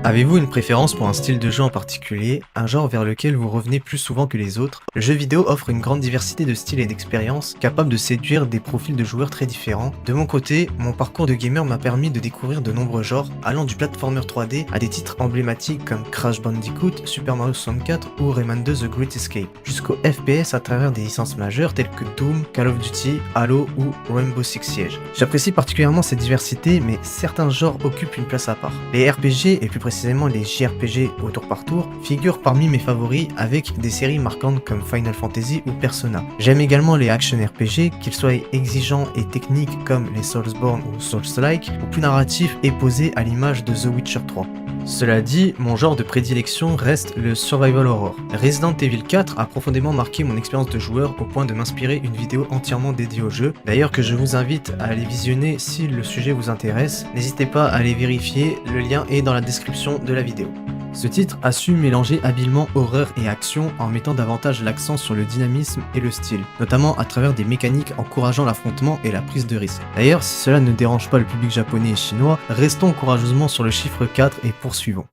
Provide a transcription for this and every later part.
Avez-vous une préférence pour un style de jeu en particulier, un genre vers lequel vous revenez plus souvent que les autres? Le jeu vidéo offre une grande diversité de styles et d'expériences, capable de séduire des profils de joueurs très différents. De mon côté, mon parcours de gamer m'a permis de découvrir de nombreux genres, allant du platformer 3D à des titres emblématiques comme Crash Bandicoot, Super Mario 64 ou Rayman 2 The Great Escape, jusqu'au FPS à travers des licences majeures telles que Doom, Call of Duty, Halo ou Rainbow Six Siege. J'apprécie particulièrement cette diversité, mais certains genres occupent une place à part. Les RPG, et plus précisément les JRPG au tour par tour, figurent parmi mes favoris avec des séries marquantes comme Final Fantasy ou Persona. J'aime également les action RPG, qu'ils soient exigeants et techniques comme les Soulsborne ou Souls-like, ou plus narratifs et posés à l'image de The Witcher 3. Cela dit, mon genre de prédilection reste le Survival Horror. Resident Evil 4 a profondément marqué mon expérience de joueur au point de m'inspirer une vidéo entièrement dédiée au jeu, d'ailleurs que je vous invite à aller visionner si le sujet vous intéresse. N'hésitez pas à aller vérifier, le lien est dans la description de la vidéo. Ce titre a su mélanger habilement horreur et action en mettant davantage l'accent sur le dynamisme et le style, notamment à travers des mécaniques encourageant l'affrontement et la prise de risque. D'ailleurs, si cela ne dérange pas le public japonais et chinois, restons courageusement sur le chiffre 4 et poursuivons.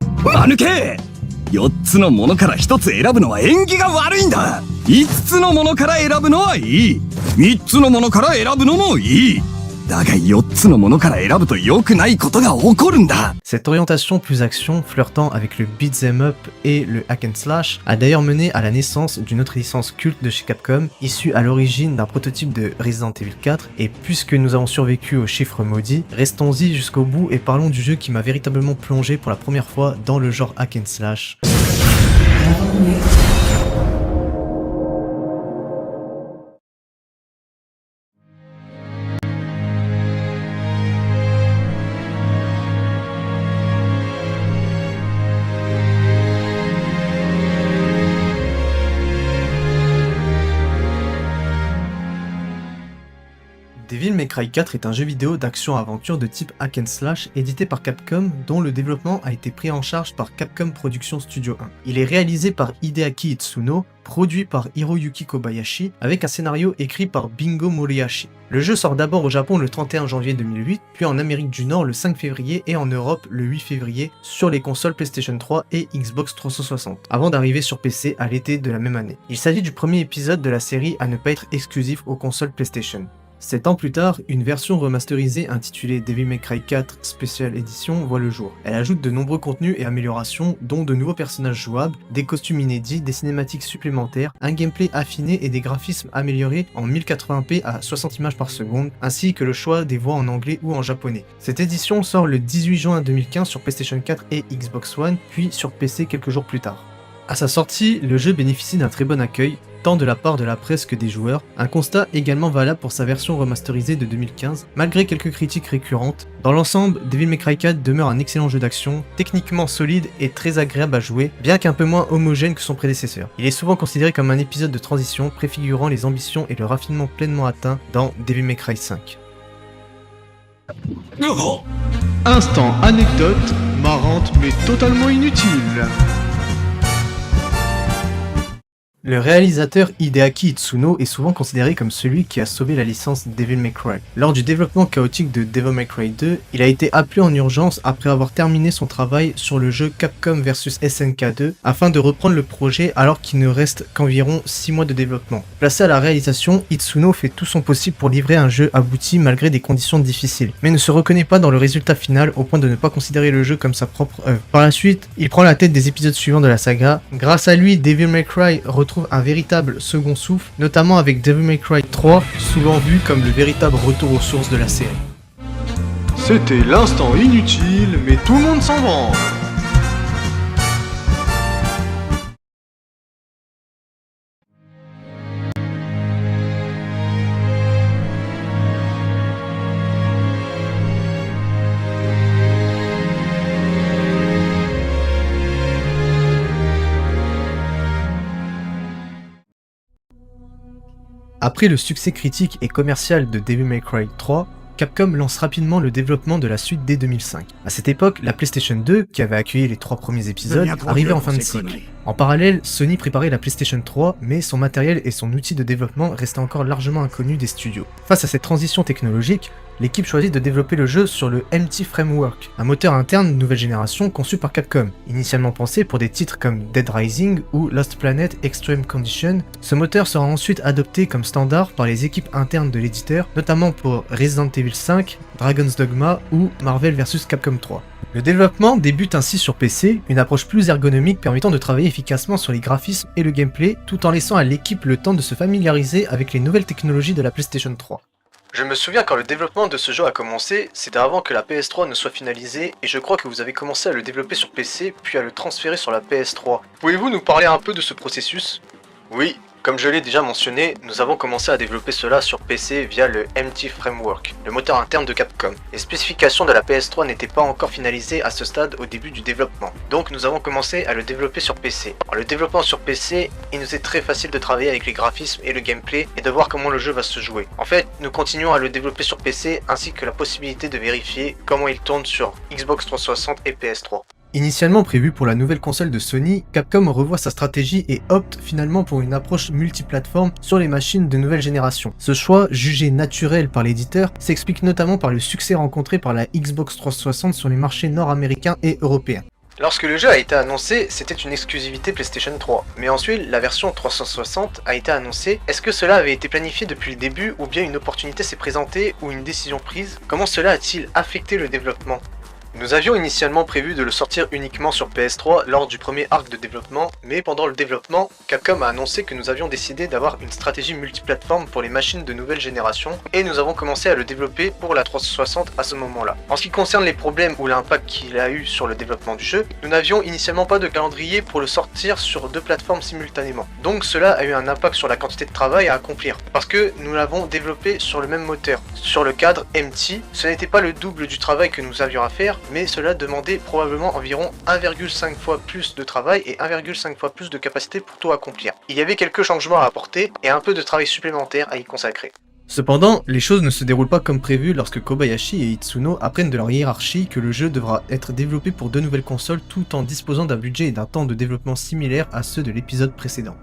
4つのものから1つ選ぶのは縁起が悪いんだ。5つのものから選ぶのはいい。3つのものから選ぶのもいい。だが4つのものから選ぶと良くないことが起こるんだ。 Cette orientation plus action, flirtant avec le beat'em up et le hack and slash, a d'ailleurs mené à la naissance d'une autre licence culte de chez Capcom, issue à l'origine d'un prototype de Resident Evil 4, et puisque nous avons survécu aux chiffres maudits, restons-y jusqu'au bout et parlons du jeu qui m'a véritablement plongé pour la première fois dans le genre hack and slash. Devil May Cry 4 est un jeu vidéo d'action-aventure de type hack and slash édité par Capcom, dont le développement a été pris en charge par Capcom Productions Studio 1. Il est réalisé par Hideaki Itsuno, produit par Hiroyuki Kobayashi, avec un scénario écrit par Bingo Moriyashi. Le jeu sort d'abord au Japon le 31 janvier 2008, puis en Amérique du Nord le 5 février et en Europe le 8 février sur les consoles PlayStation 3 et Xbox 360, avant d'arriver sur PC à l'été de la même année. Il s'agit du premier épisode de la série à ne pas être exclusif aux consoles PlayStation. 7 ans plus tard, une version remasterisée intitulée Devil May Cry 4 Special Edition voit le jour. Elle ajoute de nombreux contenus et améliorations, dont de nouveaux personnages jouables, des costumes inédits, des cinématiques supplémentaires, un gameplay affiné et des graphismes améliorés en 1080p à 60 images par seconde, ainsi que le choix des voix en anglais ou en japonais. Cette édition sort le 18 juin 2015 sur PlayStation 4 et Xbox One, puis sur PC quelques jours plus tard. À sa sortie, le jeu bénéficie d'un très bon accueil, tant de la part de la presse que des joueurs, un constat également valable pour sa version remasterisée de 2015, malgré quelques critiques récurrentes. Dans l'ensemble, Devil May Cry 4 demeure un excellent jeu d'action, techniquement solide et très agréable à jouer, bien qu'un peu moins homogène que son prédécesseur. Il est souvent considéré comme un épisode de transition préfigurant les ambitions et le raffinement pleinement atteint dans Devil May Cry 5. Instant anecdote, marrante mais totalement inutile. Le réalisateur Hideaki Itsuno est souvent considéré comme celui qui a sauvé la licence Devil May Cry. Lors du développement chaotique de Devil May Cry 2, il a été appelé en urgence après avoir terminé son travail sur le jeu Capcom vs SNK 2 afin de reprendre le projet alors qu'il ne reste qu'environ 6 mois de développement. Placé à la réalisation, Itsuno fait tout son possible pour livrer un jeu abouti malgré des conditions difficiles, mais ne se reconnaît pas dans le résultat final au point de ne pas considérer le jeu comme sa propre œuvre. Par la suite, il prend la tête des épisodes suivants de la saga. Grâce à lui, Devil May Cry retrouve un véritable second souffle, notamment avec Devil May Cry 3, souvent vu comme le véritable retour aux sources de la série. C'était l'instant inutile, mais tout le monde s'en branle. Après le succès critique et commercial de Devil May Cry 3, Capcom lance rapidement le développement de la suite dès 2005. À cette époque, la PlayStation 2, qui avait accueilli les 3 premiers épisodes, arrivait en fin de cycle. En parallèle, Sony préparait la PlayStation 3, mais son matériel et son outil de développement restaient encore largement inconnus des studios. Face à cette transition technologique, l'équipe choisit de développer le jeu sur le MT Framework, un moteur interne de nouvelle génération conçu par Capcom. Initialement pensé pour des titres comme Dead Rising ou Lost Planet Extreme Condition, ce moteur sera ensuite adopté comme standard par les équipes internes de l'éditeur, notamment pour Resident Evil 5, Dragon's Dogma ou Marvel vs Capcom 3. Le développement débute ainsi sur PC, une approche plus ergonomique permettant de travailler efficacement sur les graphismes et le gameplay, tout en laissant à l'équipe le temps de se familiariser avec les nouvelles technologies de la PlayStation 3. Je me souviens quand le développement de ce jeu a commencé, c'était avant que la PS3 ne soit finalisée et je crois que vous avez commencé à le développer sur PC puis à le transférer sur la PS3. Pouvez-vous nous parler un peu de ce processus ? Oui, comme je l'ai déjà mentionné, nous avons commencé à développer cela sur PC via le MT Framework, le moteur interne de Capcom. Les spécifications de la PS3 n'étaient pas encore finalisées à ce stade au début du développement, donc nous avons commencé à le développer sur PC. En le développant sur PC, il nous est très facile de travailler avec les graphismes et le gameplay et de voir comment le jeu va se jouer. En fait, nous continuons à le développer sur PC ainsi que la possibilité de vérifier comment il tourne sur Xbox 360 et PS3. Initialement prévu pour la nouvelle console de Sony, Capcom revoit sa stratégie et opte finalement pour une approche multiplateforme sur les machines de nouvelle génération. Ce choix, jugé naturel par l'éditeur, s'explique notamment par le succès rencontré par la Xbox 360 sur les marchés nord-américains et européens. Lorsque le jeu a été annoncé, c'était une exclusivité PlayStation 3, mais ensuite la version 360 a été annoncée. Est-ce que cela avait été planifié depuis le début ou bien une opportunité s'est présentée ou une décision prise ? Comment cela a-t-il affecté le développement ? Nous avions initialement prévu de le sortir uniquement sur PS3 lors du premier arc de développement, mais pendant le développement, Capcom a annoncé que nous avions décidé d'avoir une stratégie multiplateforme pour les machines de nouvelle génération, et nous avons commencé à le développer pour la 360 à ce moment-là. En ce qui concerne les problèmes ou l'impact qu'il a eu sur le développement du jeu, nous n'avions initialement pas de calendrier pour le sortir sur deux plateformes simultanément. Donc cela a eu un impact sur la quantité de travail à accomplir, parce que nous l'avons développé sur le même moteur. Sur le cadre MT, ce n'était pas le double du travail que nous avions à faire, mais cela demandait probablement environ 1,5 fois plus de travail et 1,5 fois plus de capacité pour tout accomplir. Il y avait quelques changements à apporter et un peu de travail supplémentaire à y consacrer. Cependant, les choses ne se déroulent pas comme prévu lorsque Kobayashi et Itsuno apprennent de leur hiérarchie que le jeu devra être développé pour deux nouvelles consoles tout en disposant d'un budget et d'un temps de développement similaires à ceux de l'épisode précédent.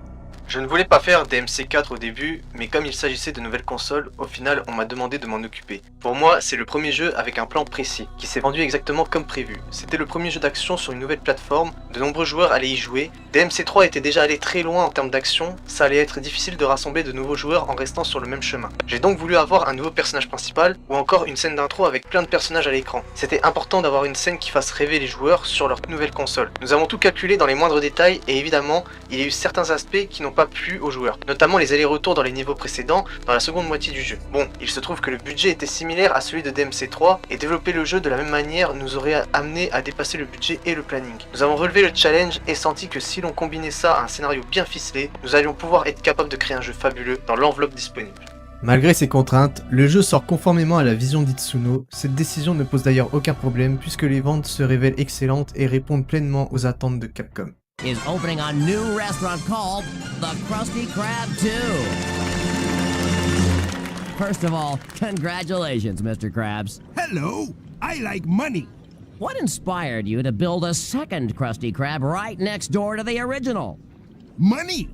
Je ne voulais pas faire DMC4 au début, mais comme il s'agissait de nouvelles consoles, au final on m'a demandé de m'en occuper. Pour moi, c'est le premier jeu avec un plan précis, qui s'est vendu exactement comme prévu. C'était le premier jeu d'action sur une nouvelle plateforme, de nombreux joueurs allaient y jouer. DMC3 était déjà allé très loin en termes d'action, ça allait être difficile de rassembler de nouveaux joueurs en restant sur le même chemin. J'ai donc voulu avoir un nouveau personnage principal, ou encore une scène d'intro avec plein de personnages à l'écran. C'était important d'avoir une scène qui fasse rêver les joueurs sur leur nouvelle console. Nous avons tout calculé dans les moindres détails, et évidemment, il y a eu certains aspects qui n'ont pas plu aux joueurs, notamment les allers-retours dans les niveaux précédents dans la seconde moitié du jeu. Bon, il se trouve que le budget était similaire à celui de DMC3 et développer le jeu de la même manière nous aurait amené à dépasser le budget et le planning. Nous avons relevé le challenge et senti que si l'on combinait ça à un scénario bien ficelé, nous allions pouvoir être capables de créer un jeu fabuleux dans l'enveloppe disponible. Malgré ces contraintes, le jeu sort conformément à la vision d'Itsuno. Cette décision ne pose d'ailleurs aucun problème puisque les ventes se révèlent excellentes et répondent pleinement aux attentes de Capcom. Is opening a new restaurant called the Krusty Krab 2. First of all, congratulations, Mr. Krabs. Hello, I like money. What inspired you to build a second Krusty Krab right next door to the original? Money.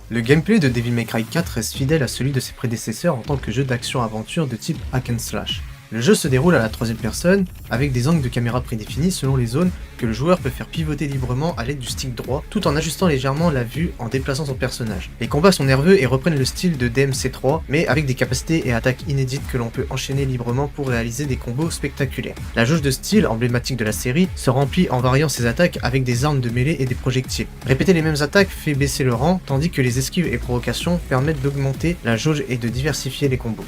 Le gameplay de Devil May Cry 4 reste fidèle à celui de ses prédécesseurs en tant que jeu d'action-aventure de type hack and slash. Le jeu se déroule à la troisième personne, avec des angles de caméra prédéfinis selon les zones que le joueur peut faire pivoter librement à l'aide du stick droit, tout en ajustant légèrement la vue en déplaçant son personnage. Les combats sont nerveux et reprennent le style de DMC3, mais avec des capacités et attaques inédites que l'on peut enchaîner librement pour réaliser des combos spectaculaires. La jauge de style, emblématique de la série, se remplit en variant ses attaques avec des armes de mêlée et des projectiles. Répéter les mêmes attaques fait baisser le rang, tandis que les esquives et provocations permettent d'augmenter la jauge et de diversifier les combos.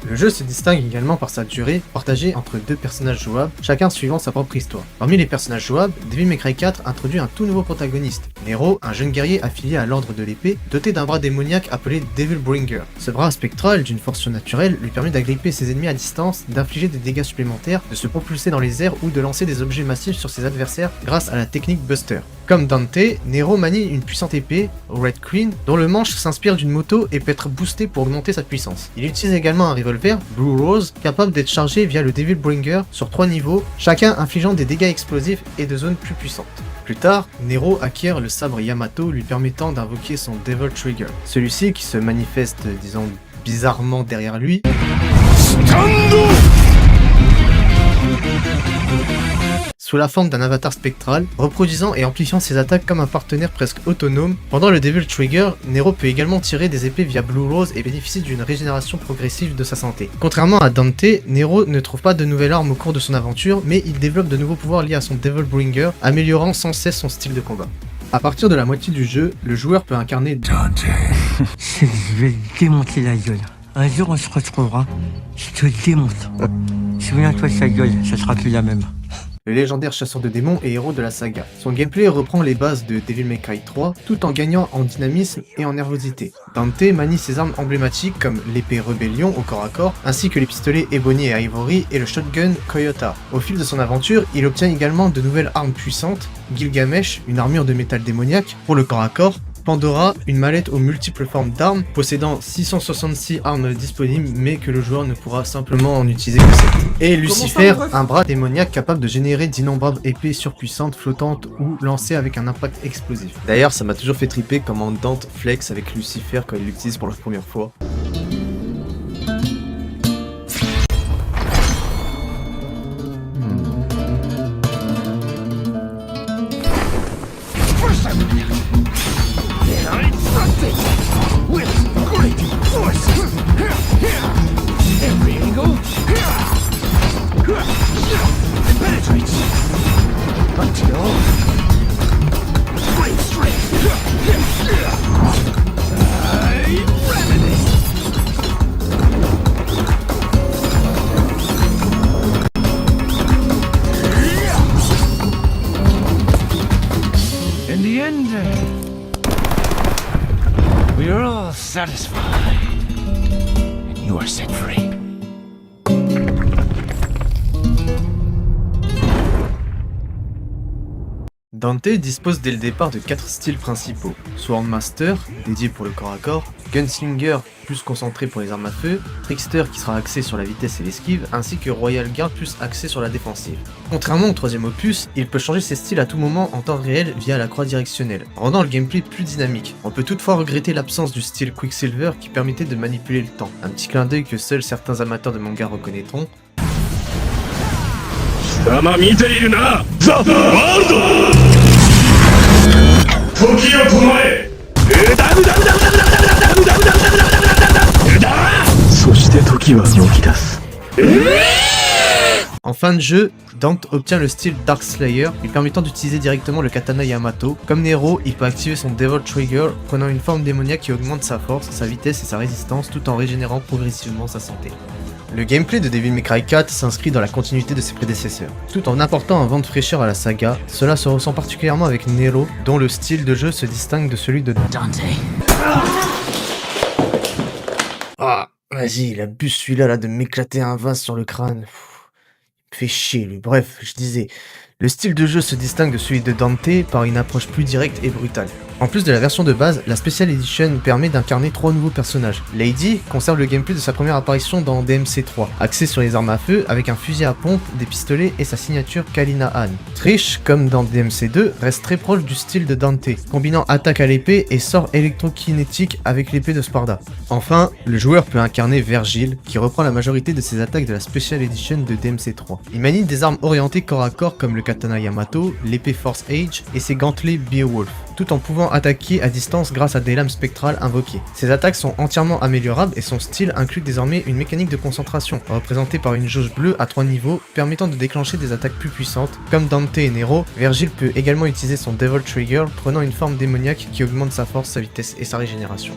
Le jeu se distingue également par sa durée, partagée entre 2 personnages jouables, chacun suivant sa propre histoire. Parmi les personnages jouables, Devil May Cry 4 introduit un tout nouveau protagoniste, Nero, un jeune guerrier affilié à l'ordre de l'épée, doté d'un bras démoniaque appelé Devil Bringer. Ce bras spectral, d'une force surnaturelle, lui permet d'agripper ses ennemis à distance, d'infliger des dégâts supplémentaires, de se propulser dans les airs ou de lancer des objets massifs sur ses adversaires grâce à la technique Buster. Comme Dante, Nero manie une puissante épée, Red Queen, dont le manche s'inspire d'une moto et peut être boosté pour augmenter sa puissance. Il utilise également un revolver, Blue Rose, capable d'être chargé via le Devil Bringer sur 3 niveaux, chacun infligeant des dégâts explosifs et de zones plus puissantes. Plus tard, Nero acquiert le sabre Yamato lui permettant d'invoquer son Devil Trigger. Celui-ci, qui se manifeste, disons, bizarrement derrière lui, sous la forme d'un avatar spectral, reproduisant et amplifiant ses attaques comme un partenaire presque autonome. Pendant le Devil Trigger, Nero peut également tirer des épées via Blue Rose et bénéficie d'une régénération progressive de sa santé. Contrairement à Dante, Nero ne trouve pas de nouvelles armes au cours de son aventure, mais il développe de nouveaux pouvoirs liés à son Devil Bringer, améliorant sans cesse son style de combat. À partir de la moitié du jeu, le joueur peut incarner Dante. Je vais te démonter la gueule. Un jour on se retrouvera, je te démonte. Souviens-toi de sa gueule, ça sera plus la même. Le légendaire chasseur de démons et héros de la saga. Son gameplay reprend les bases de Devil May Cry 3, tout en gagnant en dynamisme et en nervosité. Dante manie ses armes emblématiques comme l'épée Rébellion au corps à corps, ainsi que les pistolets Ebony et Ivory et le shotgun Koyota. Au fil de son aventure, il obtient également de nouvelles armes puissantes, Gilgamesh, une armure de métal démoniaque pour le corps à corps, Pandora, une mallette aux multiples formes d'armes, possédant 666 armes disponibles, mais que le joueur ne pourra simplement en utiliser que 7. Et Lucifer, un bras démoniaque capable de générer d'innombrables épées surpuissantes, flottantes ou lancées avec un impact explosif. D'ailleurs, ça m'a toujours fait triper comment Dante flex avec Lucifer quand il l'utilise pour la première fois. In the end, we are all satisfied, and you are set free. Dante dispose dès le départ de 4 styles principaux. Swordmaster, dédié pour le corps à corps, Gunslinger, plus concentré pour les armes à feu, Trickster qui sera axé sur la vitesse et l'esquive, ainsi que Royal Guard plus axé sur la défensive. Contrairement au troisième opus, il peut changer ses styles à tout moment en temps réel via la croix directionnelle, rendant le gameplay plus dynamique. On peut toutefois regretter l'absence du style Quicksilver qui permettait de manipuler le temps. Un petit clin d'œil que seuls certains amateurs de manga reconnaîtront. En fin de jeu, Dante obtient le style Dark Slayer, lui permettant d'utiliser directement le katana Yamato. Comme Nero, il peut activer son Devil Trigger, prenant une forme démoniaque qui augmente sa force, sa vitesse et sa résistance, tout en régénérant progressivement sa santé. Le gameplay de Devil May Cry 4 s'inscrit dans la continuité de ses prédécesseurs. Tout en apportant un vent de fraîcheur à la saga, cela se ressent particulièrement avec Nero, dont le style de jeu se distingue de celui de Dante. Ah, vas-y, il abuse celui-là là, de m'éclater un vase sur le crâne. Il me fait chier lui. Bref, je disais, le style de jeu se distingue de celui de Dante par une approche plus directe et brutale. En plus de la version de base, la Special Edition permet d'incarner 3 nouveaux personnages. Lady conserve le gameplay de sa première apparition dans DMC3, axé sur les armes à feu avec un fusil à pompe, des pistolets et sa signature Kalina Han. Trish, comme dans DMC2, reste très proche du style de Dante, combinant attaque à l'épée et sort électrokinétique avec l'épée de Sparda. Enfin, le joueur peut incarner Vergil, qui reprend la majorité de ses attaques de la Special Edition de DMC3. Il manie des armes orientées corps à corps comme le katana Yamato, l'épée Force Age et ses gantelets Beowulf, tout en pouvant attaquer à distance grâce à des lames spectrales invoquées. Ses attaques sont entièrement améliorables et son style inclut désormais une mécanique de concentration, représentée par une jauge bleue à 3 niveaux, permettant de déclencher des attaques plus puissantes. Comme Dante et Nero, Vergil peut également utiliser son Devil Trigger, prenant une forme démoniaque qui augmente sa force, sa vitesse et sa régénération.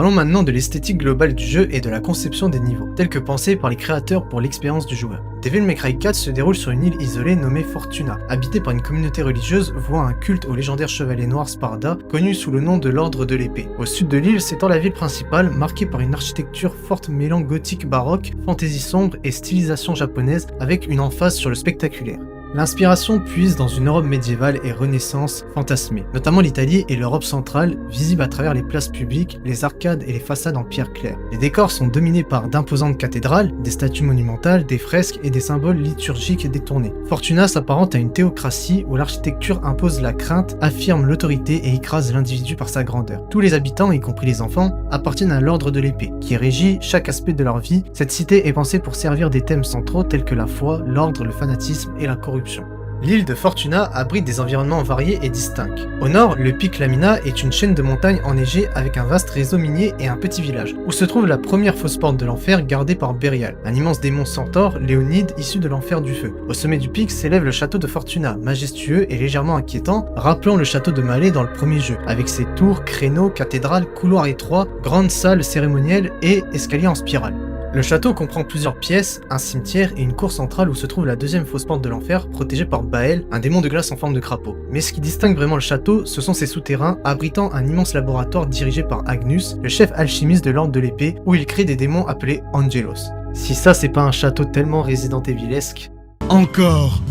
Parlons maintenant de l'esthétique globale du jeu et de la conception des niveaux, tels que pensés par les créateurs pour l'expérience du joueur. Devil May Cry 4 se déroule sur une île isolée nommée Fortuna, habitée par une communauté religieuse vouant un culte au légendaire chevalier noir Sparda, connu sous le nom de l'Ordre de l'Épée. Au sud de l'île s'étend la ville principale, marquée par une architecture forte mêlant gothique baroque, fantaisie sombre et stylisation japonaise, avec une emphase sur le spectaculaire. L'inspiration puise dans une Europe médiévale et renaissance fantasmée, notamment l'Italie et l'Europe centrale, visible à travers les places publiques, les arcades et les façades en pierre claire. Les décors sont dominés par d'imposantes cathédrales, des statues monumentales, des fresques et des symboles liturgiques détournés. Fortuna s'apparente à une théocratie où l'architecture impose la crainte, affirme l'autorité et écrase l'individu par sa grandeur. Tous les habitants, y compris les enfants, appartiennent à l'Ordre de l'Épée, qui régit chaque aspect de leur vie. Cette cité est pensée pour servir des thèmes centraux tels que la foi, l'ordre, le fanatisme et la corruption. L'île de Fortuna abrite des environnements variés et distincts. Au nord, le pic Lamina est une chaîne de montagnes enneigées avec un vaste réseau minier et un petit village, où se trouve la première fausse porte de l'enfer gardée par Bérial, un immense démon centaure, Léonide, issu de l'enfer du feu. Au sommet du pic s'élève le château de Fortuna, majestueux et légèrement inquiétant, rappelant le château de Malais dans le premier jeu, avec ses tours, créneaux, cathédrales, couloirs étroits, grandes salles cérémonielles et escaliers en spirale. Le château comprend plusieurs pièces, un cimetière et une cour centrale où se trouve la deuxième fausse porte de l'enfer, protégée par Bael, un démon de glace en forme de crapaud. Mais ce qui distingue vraiment le château, ce sont ses souterrains, abritant un immense laboratoire dirigé par Agnus, le chef alchimiste de l'Ordre de l'Épée, où il crée des démons appelés Angelos. Si ça c'est pas un château tellement Resident Evilesque. Encore.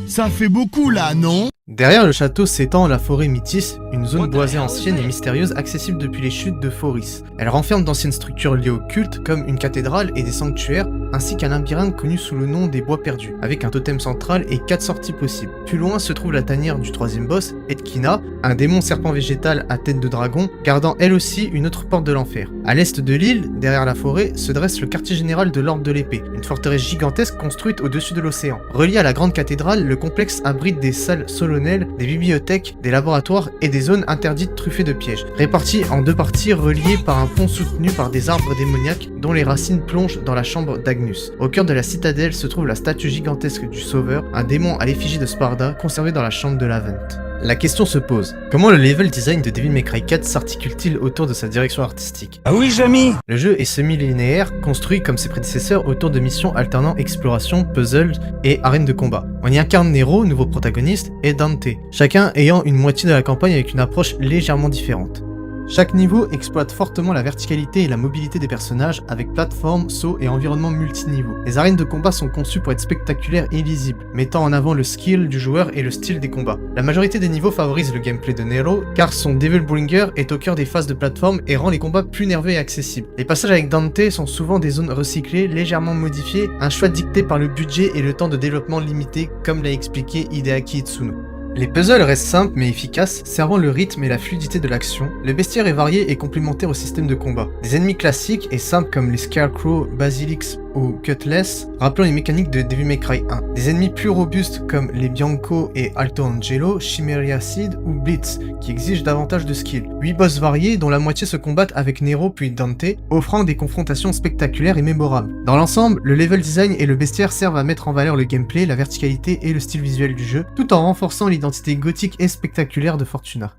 Ça fait beaucoup là, non? Derrière le château s'étend la forêt Mythis, une zone boisée ancienne et mystérieuse accessible depuis les chutes de Foris. Elle renferme d'anciennes structures liées au culte comme une cathédrale et des sanctuaires, ainsi qu'un labyrinthe connu sous le nom des Bois Perdus, avec un totem central et 4 sorties possibles. Plus loin se trouve la tanière du troisième boss, Edkina, un démon serpent végétal à tête de dragon, gardant elle aussi une autre porte de l'enfer. À l'est de l'île, derrière la forêt, se dresse le quartier général de l'Ordre de l'Épée, une forteresse gigantesque construite au-dessus de l'océan. Reliée à la grande cathédrale, le complexe abrite des salles solennelles, des bibliothèques, des laboratoires et des zones interdites truffées de pièges, réparties en 2 parties reliées par un pont soutenu par des arbres démoniaques dont les racines plongent dans la chambre d'Agnus. Au cœur de la citadelle se trouve la statue gigantesque du Sauveur, un démon à l'effigie de Sparda, conservé dans la chambre de Lavent. La question se pose, comment le level design de Devil May Cry 4 s'articule-t-il autour de sa direction artistique? Ah oui, Jamy! Le jeu est semi-linéaire, construit comme ses prédécesseurs autour de missions alternant exploration, puzzle et arène de combat. On y incarne Nero, nouveau protagoniste, et Dante, chacun ayant une moitié de la campagne avec une approche légèrement différente. Chaque niveau exploite fortement la verticalité et la mobilité des personnages avec plateformes, sauts et environnements multiniveaux. Les arènes de combat sont conçues pour être spectaculaires et lisibles, mettant en avant le skill du joueur et le style des combats. La majorité des niveaux favorise le gameplay de Nero, car son Devil Bringer est au cœur des phases de plateforme et rend les combats plus nerveux et accessibles. Les passages avec Dante sont souvent des zones recyclées, légèrement modifiées, un choix dicté par le budget et le temps de développement limité, comme l'a expliqué Hideaki Itsuno. Les puzzles restent simples mais efficaces, servant le rythme et la fluidité de l'action. Le bestiaire est varié et complémentaire au système de combat. Des ennemis classiques et simples comme les Scarecrow, Basilix ou Cutlass, rappelant les mécaniques de Devil May Cry 1. Des ennemis plus robustes comme les Bianco et Alto Angelo, Chimeria Seed ou Blitz, qui exigent davantage de skill. 8 boss variés dont la moitié se combattent avec Nero puis Dante, offrant des confrontations spectaculaires et mémorables. Dans l'ensemble, le level design et le bestiaire servent à mettre en valeur le gameplay, la verticalité et le style visuel du jeu, tout en renforçant l'identité gothique et spectaculaire de Fortuna.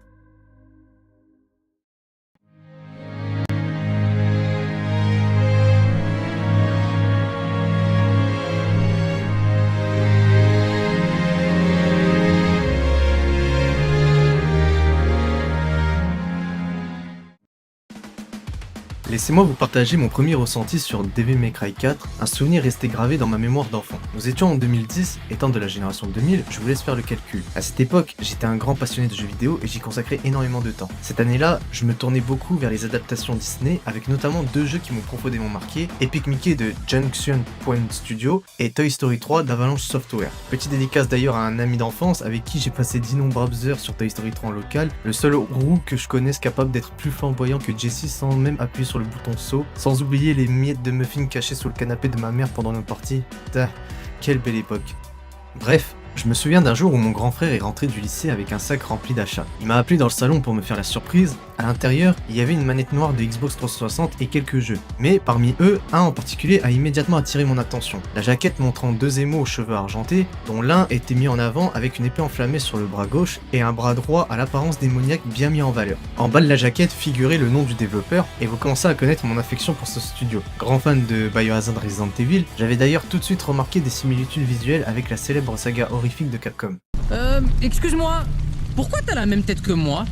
Laissez-moi vous partager mon premier ressenti sur Devil May Cry 4, un souvenir resté gravé dans ma mémoire d'enfant. Nous étions en 2010, étant de la génération 2000, je vous laisse faire le calcul. À cette époque, j'étais un grand passionné de jeux vidéo et j'y consacrais énormément de temps. Cette année-là, je me tournais beaucoup vers les adaptations Disney, avec notamment 2 jeux qui m'ont profondément marqué, Epic Mickey de Junction Point Studio et Toy Story 3 d'Avalanche Software. Petite dédicace d'ailleurs à un ami d'enfance avec qui j'ai passé d'innombrables heures sur Toy Story 3 en local, le seul roux que je connaisse capable d'être plus flamboyant que Jessie sans même appuyer sur le bouton saut, sans oublier les miettes de muffins cachées sous le canapé de ma mère pendant nos parties. Quelle belle époque. Bref, Je me souviens d'un jour où mon grand frère est rentré du lycée avec un sac rempli d'achats. Il m'a appelé dans le salon pour me faire la surprise. À l'intérieur, il y avait une manette noire de Xbox 360 et quelques jeux. Mais parmi eux, un en particulier a immédiatement attiré mon attention. La jaquette montrant deux émaux aux cheveux argentés, dont l'un était mis en avant avec une épée enflammée sur le bras gauche et un bras droit à l'apparence démoniaque bien mis en valeur. En bas de la jaquette figurait le nom du développeur et vous commencez à connaître mon affection pour ce studio. Grand fan de Biohazard Resident Evil, j'avais d'ailleurs tout de suite remarqué des similitudes visuelles avec la célèbre saga horrifique de Capcom. Excuse-moi, pourquoi t'as la même tête que moi?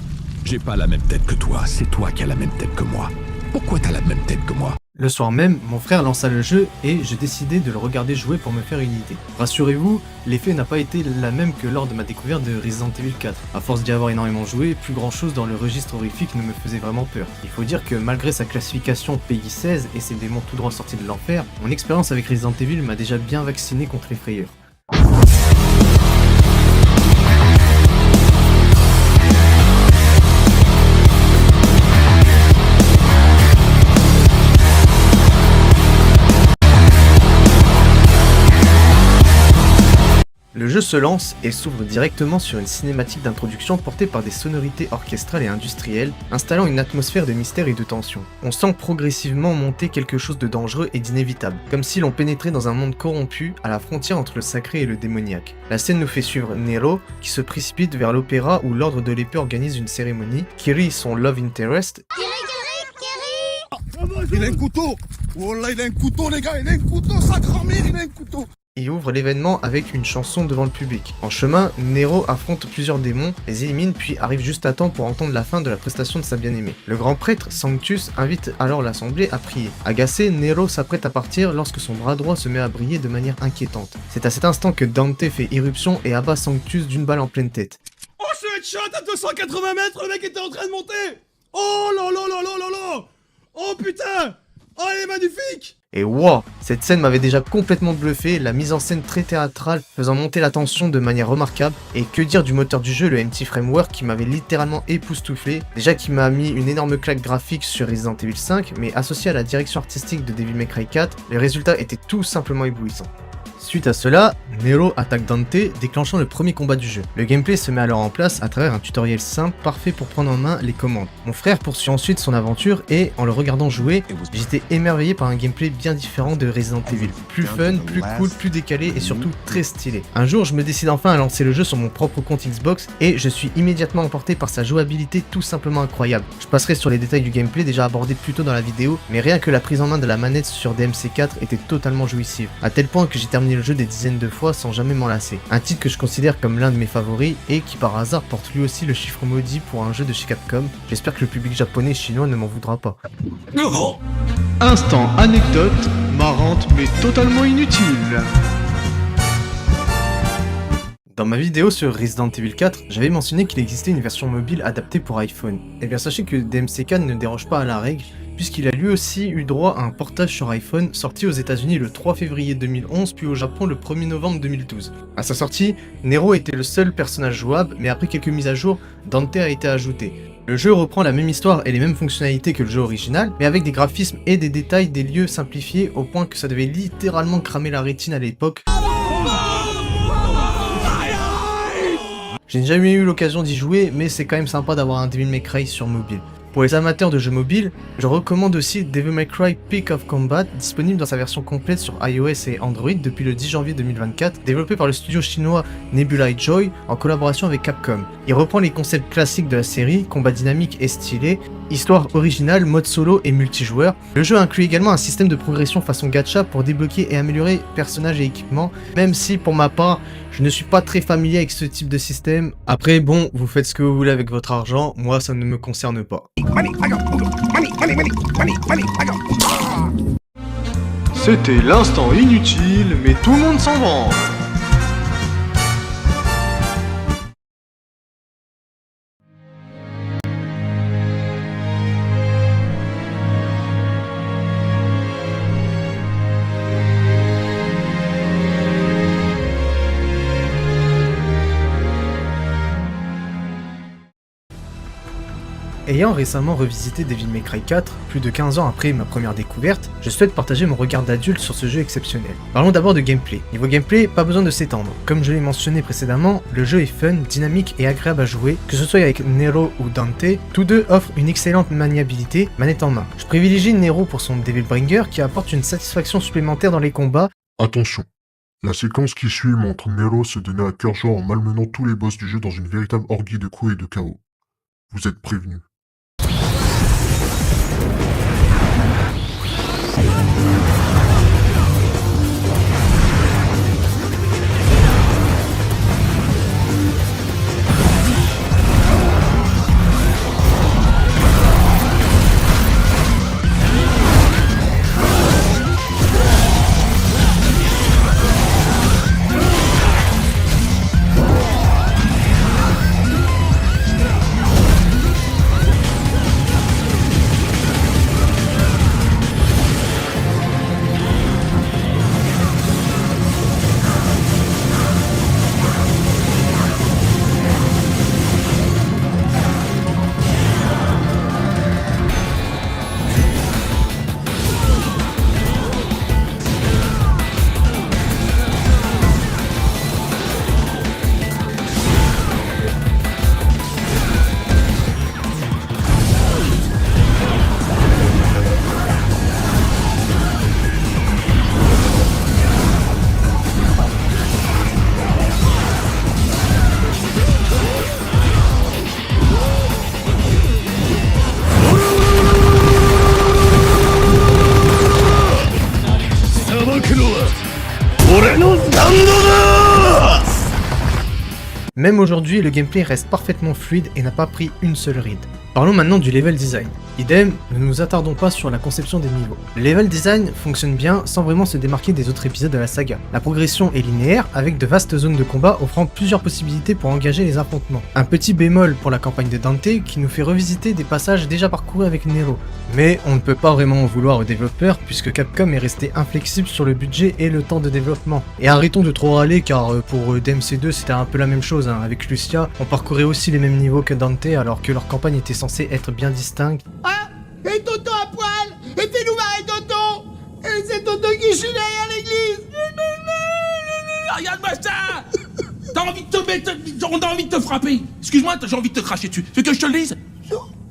J'ai pas la même tête que toi, c'est toi qui as la même tête que moi. Pourquoi t'as la même tête que moi? Le soir même, mon frère lança le jeu et je décidai de le regarder jouer pour me faire une idée. Rassurez-vous, l'effet n'a pas été la même que lors de ma découverte de Resident Evil 4. À force d'y avoir énormément joué, plus grand chose dans le registre horrifique ne me faisait vraiment peur. Il faut dire que malgré sa classification PEGI 16 et ses démons tout droit sortis de l'enfer, mon expérience avec Resident Evil m'a déjà bien vacciné contre les frayeurs. Le jeu se lance et s'ouvre directement sur une cinématique d'introduction portée par des sonorités orchestrales et industrielles, installant une atmosphère de mystère et de tension. On sent progressivement monter quelque chose de dangereux et d'inévitable, comme si l'on pénétrait dans un monde corrompu à la frontière entre le sacré et le démoniaque. La scène nous fait suivre Nero, qui se précipite vers l'opéra où l'Ordre de l'Épée organise une cérémonie, Kiri, son love interest, Il a un couteau! Oh là, il a un couteau, les gars, il a un couteau, sa grand-mère, il a un couteau! et ouvre l'événement avec une chanson devant le public. En chemin, Nero affronte plusieurs démons, les élimine puis arrive juste à temps pour entendre la fin de la prestation de sa bien-aimée. Le grand prêtre, Sanctus, invite alors l'assemblée à prier. Agacé, Nero s'apprête à partir lorsque son bras droit se met à briller de manière inquiétante. C'est à cet instant que Dante fait irruption et abat Sanctus d'une balle en pleine tête. Oh, ce headshot à 280 mètres, le mec était en train de monter! Oh là là là là là là! Oh putain! Oh, il est magnifique! Et wow, cette scène m'avait déjà complètement bluffé, la mise en scène très théâtrale faisant monter la tension de manière remarquable, et que dire du moteur du jeu, le MT Framework, qui m'avait littéralement époustouflé, déjà qui m'a mis une énorme claque graphique sur Resident Evil 5, mais associé à la direction artistique de Devil May Cry 4, le résultat était tout simplement éblouissant. Suite à cela, Nero attaque Dante, déclenchant le premier combat du jeu. Le gameplay se met alors en place à travers un tutoriel simple, parfait pour prendre en main les commandes. Mon frère poursuit ensuite son aventure et, en le regardant jouer, j'étais émerveillé par un gameplay bien différent de Resident Evil. Plus fun, plus cool, plus décalé et surtout très stylé. Un jour, je me décide enfin à lancer le jeu sur mon propre compte Xbox et je suis immédiatement emporté par sa jouabilité tout simplement incroyable. Je passerai sur les détails du gameplay déjà abordés plus tôt dans la vidéo, mais rien que la prise en main de la manette sur DMC4 était totalement jouissive, à tel point que j'ai terminé le jeu des dizaines de fois sans jamais m'en lasser. Un titre que je considère comme l'un de mes favoris et qui par hasard porte lui aussi le chiffre maudit pour un jeu de chez Capcom. J'espère que le public japonais et chinois ne m'en voudra pas. Instant anecdote, marrante mais totalement inutile. Dans ma vidéo sur Resident Evil 4, j'avais mentionné qu'il existait une version mobile adaptée pour iPhone. Et bien sachez que DMC4 ne déroge pas à la règle, puisqu'il a lui aussi eu droit à un portage sur iPhone sorti aux États-Unis le 3 février 2011 puis au Japon le 1er novembre 2012. À sa sortie, Nero était le seul personnage jouable, mais après quelques mises à jour, Dante a été ajouté. Le jeu reprend la même histoire et les mêmes fonctionnalités que le jeu original, mais avec des graphismes et des détails des lieux simplifiés au point que ça devait littéralement cramer la rétine à l'époque. J'ai jamais eu l'occasion d'y jouer, mais c'est quand même sympa d'avoir un Devil May Cry sur mobile. Pour les amateurs de jeux mobiles, je recommande aussi Devil May Cry Peak of Combat, disponible dans sa version complète sur iOS et Android depuis le 10 janvier 2024, développé par le studio chinois Nebula Joy en collaboration avec Capcom. Il reprend les concepts classiques de la série, combat dynamique et stylé, histoire originale, mode solo et multijoueur. Le jeu inclut également un système de progression façon gacha pour débloquer et améliorer personnages et équipements, même si pour ma part, je ne suis pas très familier avec ce type de système. Après bon, vous faites ce que vous voulez avec votre argent, moi ça ne me concerne pas. C'était l'instant inutile, mais tout le monde s'en vante. ayant récemment revisité Devil May Cry 4, plus de 15 ans après ma première découverte, je souhaite partager mon regard d'adulte sur ce jeu exceptionnel. Parlons d'abord de gameplay. Niveau gameplay, pas besoin de s'étendre. Comme je l'ai mentionné précédemment, le jeu est fun, dynamique et agréable à jouer, que ce soit avec Nero ou Dante, tous deux offrent une excellente maniabilité, manette en main. Je privilégie Nero pour son Devil Bringer qui apporte une satisfaction supplémentaire dans les combats. Attention, la séquence qui suit montre Nero se donner à cœur joie en malmenant tous les boss du jeu dans une véritable orgie de coups et de chaos. Vous êtes prévenus. Même aujourd'hui, le gameplay reste parfaitement fluide et n'a pas pris une seule ride. Parlons maintenant du level design. Idem, ne nous attardons pas sur la conception des niveaux. Le level design fonctionne bien sans vraiment se démarquer des autres épisodes de la saga. La progression est linéaire avec de vastes zones de combat offrant plusieurs possibilités pour engager les affrontements. Un petit bémol pour la campagne de Dante qui nous fait revisiter des passages déjà parcourus avec Nero. Mais on ne peut pas vraiment en vouloir aux développeurs puisque Capcom est resté inflexible sur le budget et le temps de développement. Et arrêtons de trop râler car pour DMC2 c'était un peu la même chose. Avec Lucia, on parcourait aussi les mêmes niveaux que Dante alors que leur campagne était censée être bien distincte. Ah, et Tonton à poil. Et fais-nous marrer Tonton. Et c'est Tonton qui chie derrière l'église. Regarde-moi ça. T'as envie de te mettre... On a envie de te frapper. Excuse-moi, j'ai envie de te cracher dessus. Tu veux que je te le dise?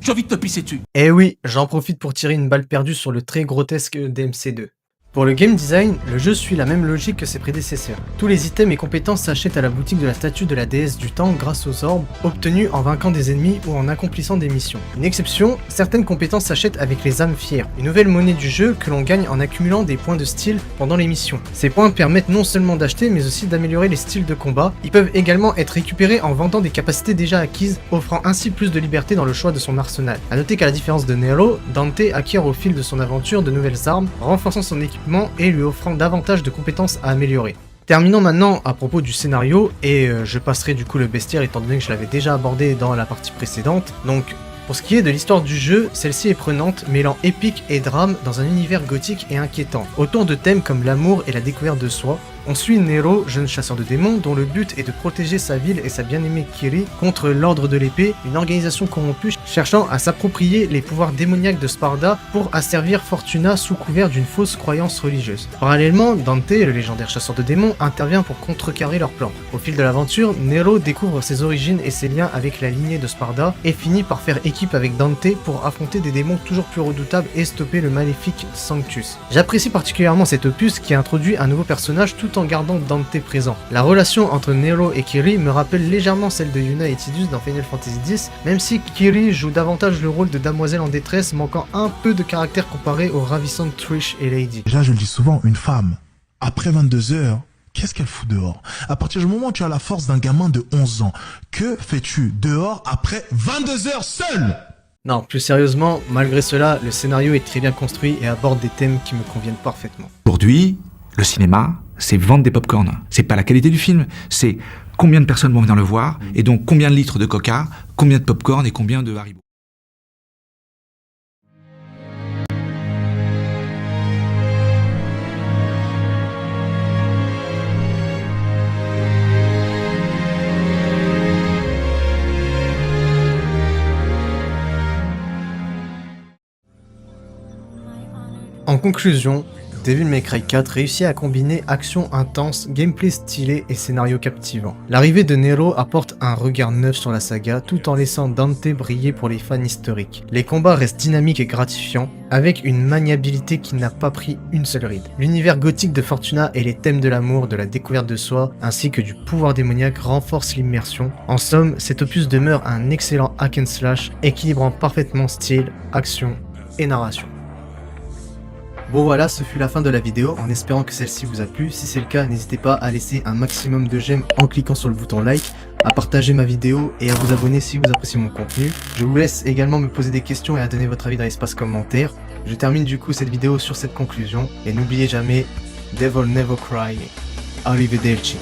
J'ai envie de te pisser dessus. Eh oui, j'en profite pour tirer une balle perdue sur le très grotesque DMC2. Pour le game design, le jeu suit la même logique que ses prédécesseurs. Tous les items et compétences s'achètent à la boutique de la statue de la déesse du temps grâce aux orbes, obtenus en vainquant des ennemis ou en accomplissant des missions. Une exception, certaines compétences s'achètent avec les âmes fières, une nouvelle monnaie du jeu que l'on gagne en accumulant des points de style pendant les missions. Ces points permettent non seulement d'acheter mais aussi d'améliorer les styles de combat. Ils peuvent également être récupérés en vendant des capacités déjà acquises, offrant ainsi plus de liberté dans le choix de son arsenal. A noter qu'à la différence de Nero, Dante acquiert au fil de son aventure de nouvelles armes, renforçant son équipement et lui offrant davantage de compétences à améliorer. Terminons maintenant à propos du scénario, et je passerai du coup le bestiaire étant donné que je l'avais déjà abordé dans la partie précédente. Donc pour ce qui est de l'histoire du jeu, celle-ci est prenante, mêlant épique et drame dans un univers gothique et inquiétant. Autour de thèmes comme l'amour et la découverte de soi, on suit Nero, jeune chasseur de démons, dont le but est de protéger sa ville et sa bien-aimée Kiri contre l'Ordre de l'Épée, une organisation corrompue cherchant à s'approprier les pouvoirs démoniaques de Sparda pour asservir Fortuna sous couvert d'une fausse croyance religieuse. Parallèlement, Dante, le légendaire chasseur de démons, intervient pour contrecarrer leur plan. Au fil de l'aventure, Nero découvre ses origines et ses liens avec la lignée de Sparda et finit par faire équipe avec Dante pour affronter des démons toujours plus redoutables et stopper le maléfique Sanctus. J'apprécie particulièrement cet opus qui introduit un nouveau personnage tout en gardant Dante présent. La relation entre Nero et Kiri me rappelle légèrement celle de Yuna et Tidus dans Final Fantasy X, même si Kiri joue davantage le rôle de damoiselle en détresse, manquant un peu de caractère comparé aux ravissantes Trish et Lady. Déjà, je le dis souvent, une femme, après 22 heures, qu'est-ce qu'elle fout dehors? À partir du moment où tu as la force d'un gamin de 11 ans, que fais-tu dehors après 22 heures seul? Non, plus sérieusement, malgré cela, le scénario est très bien construit et aborde des thèmes qui me conviennent parfaitement. Aujourd'hui, le cinéma, c'est vendre des pop-corn. C'est pas la qualité du film, c'est combien de personnes vont venir le voir, et donc combien de litres de coca, combien de pop-corn et combien de Haribo. En conclusion, Devil May Cry 4 réussit à combiner action intense, gameplay stylé et scénario captivant. L'arrivée de Nero apporte un regard neuf sur la saga tout en laissant Dante briller pour les fans historiques. Les combats restent dynamiques et gratifiants, avec une maniabilité qui n'a pas pris une seule ride. L'univers gothique de Fortuna et les thèmes de l'amour, de la découverte de soi, ainsi que du pouvoir démoniaque renforcent l'immersion. En somme, cet opus demeure un excellent hack and slash, équilibrant parfaitement style, action et narration. Bon voilà, ce fut la fin de la vidéo, en espérant que celle-ci vous a plu. Si c'est le cas, n'hésitez pas à laisser un maximum de j'aime en cliquant sur le bouton like, à partager ma vidéo et à vous abonner si vous appréciez mon contenu. Je vous laisse également me poser des questions et à donner votre avis dans l'espace commentaire. Je termine du coup cette vidéo sur cette conclusion, et n'oubliez jamais, Devil Never Cry. Arrivederci.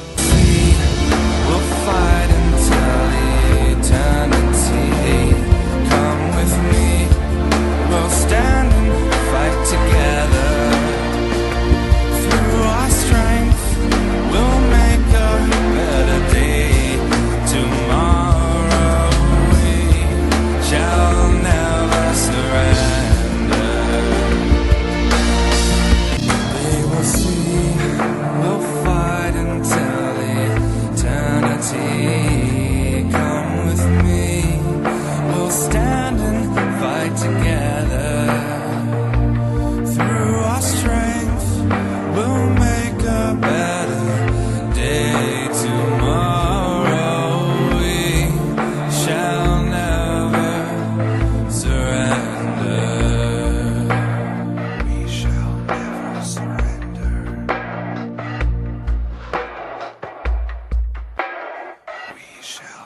shall